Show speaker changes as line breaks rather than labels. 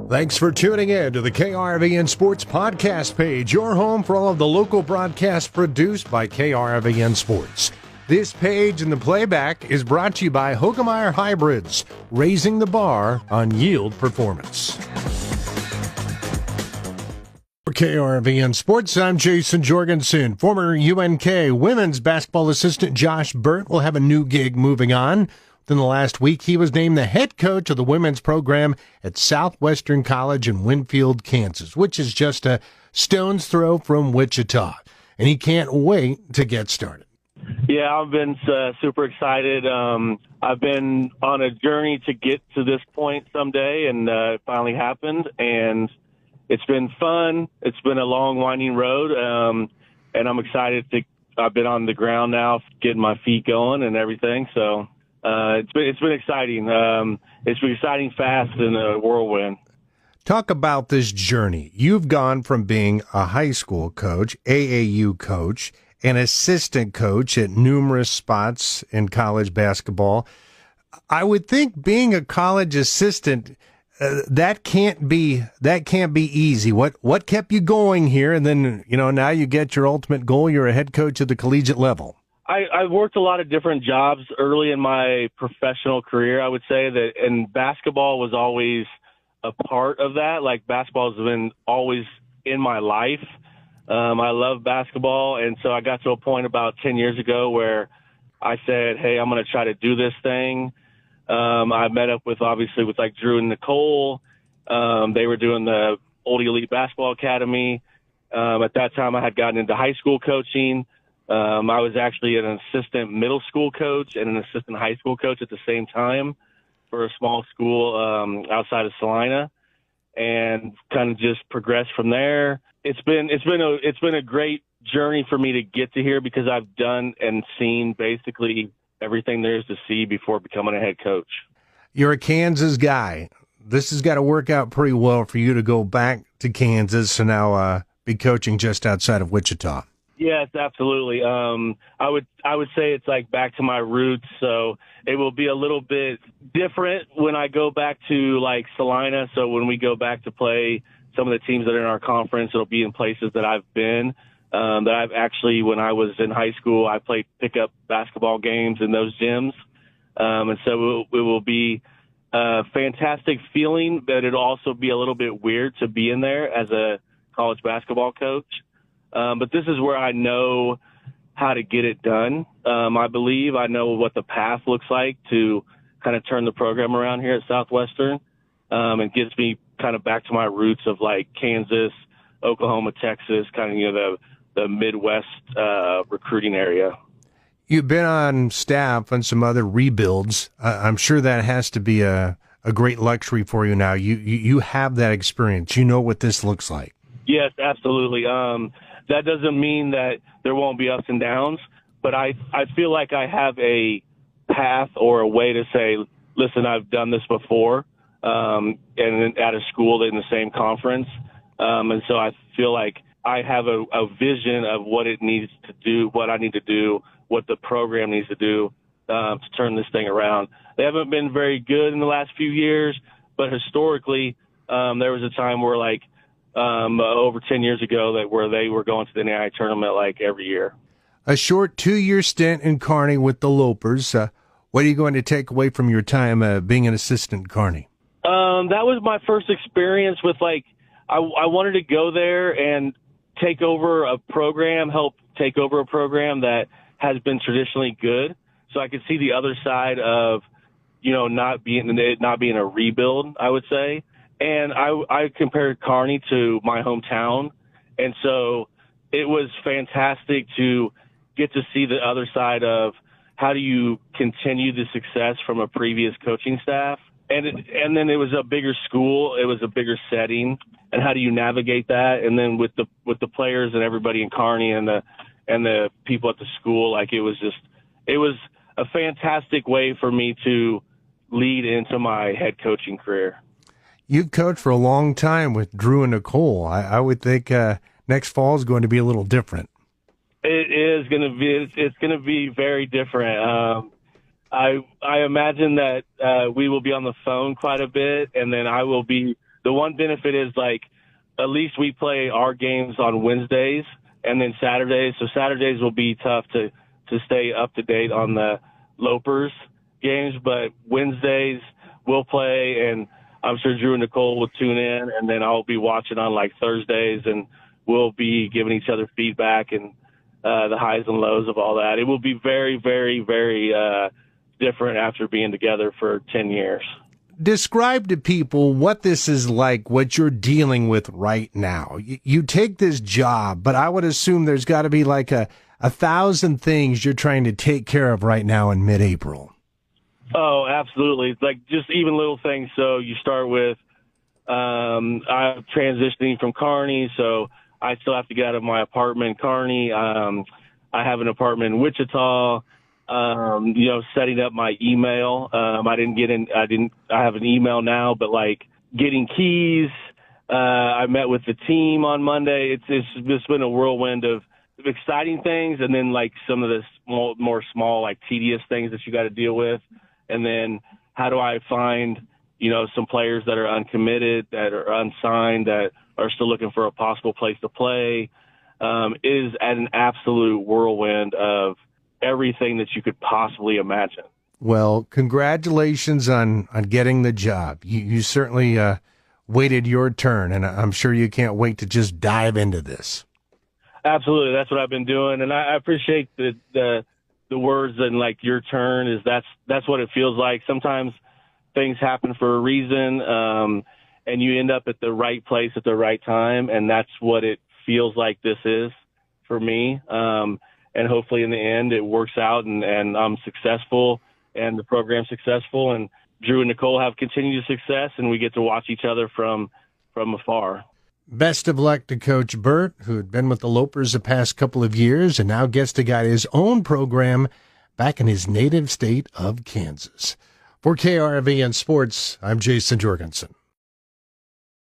Thanks for tuning in to the KRVN Sports Podcast page, your home for all of the local broadcasts produced by KRVN Sports. This page and the playback is brought to you by Hoegemeyer Hybrids, raising the bar on yield performance. For KRVN Sports, I'm Jason Jorgensen. Former UNK women's basketball assistant Josh Burt will have a new gig moving on. Within the last week, he was named the head coach of the women's program at Southwestern College in Winfield, Kansas, which is just a stone's throw from Wichita. And he can't wait to get started.
Yeah, I've been super excited. I've been on a journey to get to this point someday, and it finally happened. And it's been fun. It's been a long, winding road, and I'm excited I've been on the ground now, getting my feet going and everything. So it's been exciting. It's been exciting fast in a whirlwind.
Talk about this journey. You've gone from being a high school coach, AAU coach, an assistant coach at numerous spots in college basketball. I would think being a college assistant, that can't be easy. What kept you going here? And then, now you get your ultimate goal. You're a head coach at the collegiate level.
I've worked a lot of different jobs early in my professional career. I would say that, and basketball was always a part of that. Like, basketball has been always in my life. I love basketball, and so I got to a point about 10 years ago where I said, hey, I'm going to try to do this thing. I met up with Drew and Nicole. They were doing the Old Elite Basketball Academy. At that time, I had gotten into high school coaching. I was actually an assistant middle school coach and an assistant high school coach at the same time for a small school outside of Salina, and kind of just progressed from there. It's been a great journey for me to get to here because I've done and seen basically everything there is to see before becoming a head coach.
You're a Kansas guy. This has got to work out pretty well for you to go back to Kansas and now be coaching just outside of Wichita.
Yes, absolutely. I would say it's like back to my roots, so it will be a little bit different when I go back to like Salina. So when we go back to play some of the teams that are in our conference, it'll be in places that I've been. That I've actually, when I was in high school, I played pickup basketball games in those gyms, and so it will be a fantastic feeling. But it'll also be a little bit weird to be in there as a college basketball coach. But this is where I know how to get it done. I believe I know what the path looks like to kind of turn the program around here at Southwestern. It gets me kind of back to my roots of like Kansas, Oklahoma, Texas, kind of, the Midwest recruiting area.
You've been on staff on some other rebuilds. I'm sure that has to be a great luxury for you now. You have that experience. You know what this looks like.
Yes, absolutely. That doesn't mean that there won't be ups and downs, but I feel like I have a path or a way to say, listen, I've done this before, and at a school in the same conference. And so I feel like I have a vision of what it needs to do, what I need to do, what the program needs to do to turn this thing around. They haven't been very good in the last few years, but historically, there was a time where over 10 years ago where they were going to the NAIA tournament like every year.
A short 2-year stint in Kearney with the Lopers. What are you going to take away from your time being an assistant Kearney?
That was my first experience with I wanted to go there and take over a program, help take over a program that has been traditionally good. So I could see the other side of, not being a rebuild, I would say. And I compared Kearney to my hometown. And so it was fantastic to get to see the other side of how do you continue the success from a previous coaching staff. And then it was a bigger school. It was a bigger setting. And how do you navigate that? And then with the players and everybody in Kearney and the people at the school, it was a fantastic way for me to lead into my head coaching career.
You've coached for a long time with Drew and Nicole. I would think next fall is going to be a little different.
It is going to be. It's going to be very different. I imagine that we will be on the phone quite a bit, and then I will be the one benefit is, like, at least we play our games on Wednesdays and then Saturdays. So Saturdays will be tough to stay up to date on the Lopers games, but Wednesdays we'll play, and I'm sure Drew and Nicole will tune in, and then I'll be watching on like Thursdays, and we'll be giving each other feedback and the highs and lows of all that. It will be very, very, very different after being together for 10 years.
Describe to people what this is like, what you're dealing with right now. You take this job, but I would assume there's got to be like a 1,000 things you're trying to take care of right now in mid-April.
Oh, absolutely. It's like just even little things. So you start with I'm transitioning from Kearney, so I still have to get out of my apartment in Kearney. I have an apartment in Wichita. Setting up my email. I have an email now, but like getting keys. I met with the team on Monday. It's been a whirlwind of exciting things, and then like some of the more small, like tedious things that you got to deal with. And then how do I find, some players that are uncommitted, that are unsigned, that are still looking for a possible place to play, is at an absolute whirlwind of everything that you could possibly imagine.
Well, congratulations on getting the job. You certainly waited your turn, and I'm sure you can't wait to just dive into this.
Absolutely. That's what I've been doing. And I appreciate the words and like your turn is that's what it feels like. Sometimes things happen for a reason, and you end up at the right place at the right time. And that's what it feels like this is for me. And hopefully in the end it works out and I'm successful and the program's successful, and Drew and Nicole have continued success, and we get to watch each other from afar.
Best of luck to Coach Burt, who had been with the Lopers the past couple of years and now gets to guide his own program back in his native state of Kansas. For KRV and Sports, I'm Jason Jorgensen.